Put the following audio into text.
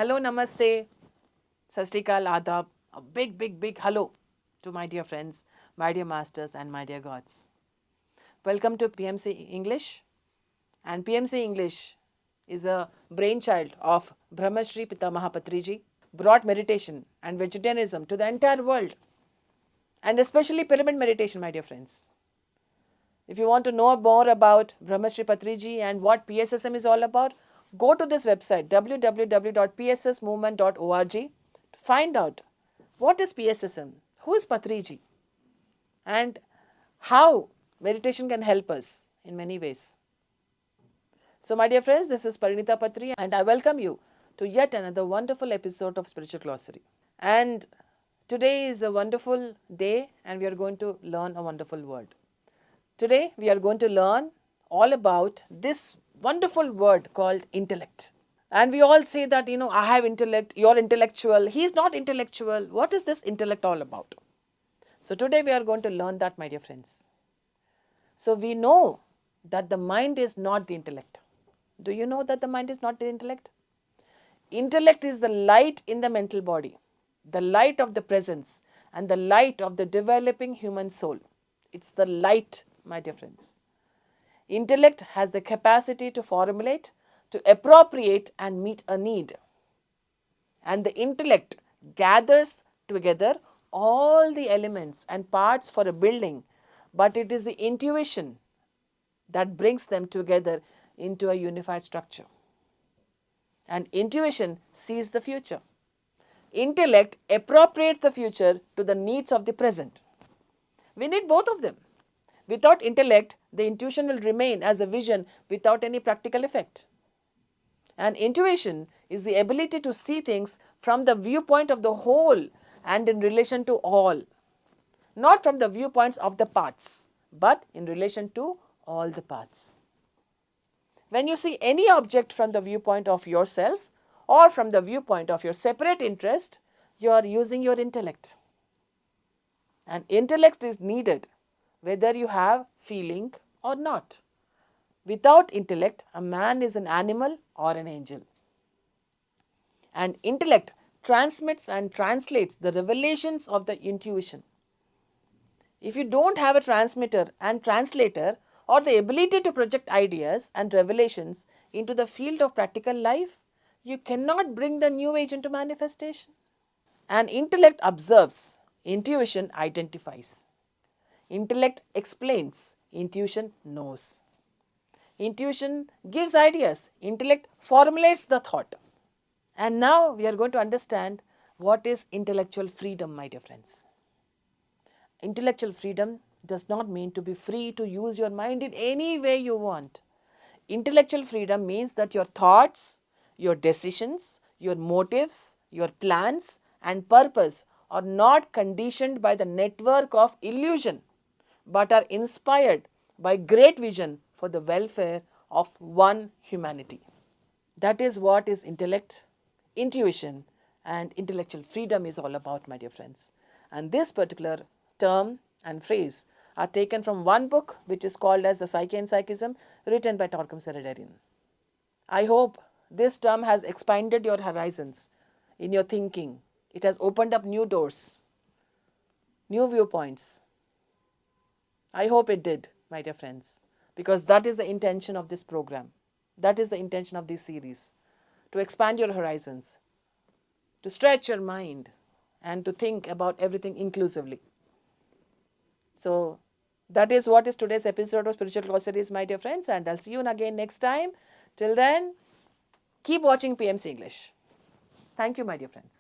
Hello, namaste, sasrikal, adab, a big hello to my dear friends, my dear masters and my dear gods. Welcome to PMC English, and PMC English is a brainchild of Brahmarshi Pitamaha Patriji, brought meditation and vegetarianism to the entire world, and especially pyramid meditation, my dear friends. If you want to know more about Brahmarshi Patriji and what PSSM is all about, go to this website www.pssmovement.org to find out what is PSSM, who is Patriji, and how meditation can help us in many ways. So my dear friends, this is Parinitha Patri and I welcome you to yet another wonderful episode of Spiritual Glossary. And today is a wonderful day and we are going to learn a wonderful word. Today we are going to learn all about this wonderful word called intellect. And we all say that, I have intellect, you're intellectual, he's not intellectual. What is this intellect all about? So today we are going to learn that, my dear friends. So we know that the mind is not the intellect. Do you know that the mind is not the intellect? Intellect is the light in the mental body, the light of the presence and the light of the developing human soul. It's the light, my dear friends. Intellect has the capacity to formulate, to appropriate and meet a need. And the intellect gathers together all the elements and parts for a building, but it is the intuition that brings them together into a unified structure. And intuition sees the future. Intellect appropriates the future to the needs of the present. We need both of them. Without intellect, the intuition will remain as a vision without any practical effect. And intuition is the ability to see things from the viewpoint of the whole and in relation to all. Not from the viewpoints of the parts, but in relation to all the parts. When you see any object from the viewpoint of yourself or from the viewpoint of your separate interest, you are using your intellect. And intellect is needed whether you have feeling or not. Without intellect, a man is an animal or an angel. And intellect transmits and translates the revelations of the intuition. If you don't have a transmitter and translator or the ability to project ideas and revelations into the field of practical life, you cannot bring the new age into manifestation. And intellect observes, intuition identifies. Intellect explains, intuition knows. Intuition gives ideas, intellect formulates the thought. And now we are going to understand what is intellectual freedom, my dear friends. Intellectual freedom does not mean to be free to use your mind in any way you want. Intellectual freedom means that your thoughts, your decisions, your motives, your plans and purpose are not conditioned by the network of illusion, but are inspired by great vision for the welfare of one humanity. That is what is intellect, intuition and intellectual freedom is all about, my dear friends. And this particular term and phrase are taken from one book which is called as The Psyche and Psychism, written by Torkom Saraydarian. I hope this term has expanded your horizons in your thinking. It has opened up new doors, new viewpoints. I hope it did, my dear friends, because that is the intention of this program. That is the intention of this series, to expand your horizons, to stretch your mind and to think about everything inclusively. So that is what is today's episode of Spiritual Glossaries, my dear friends, and I'll see you again next time. Till then, keep watching PMC English. Thank you, my dear friends.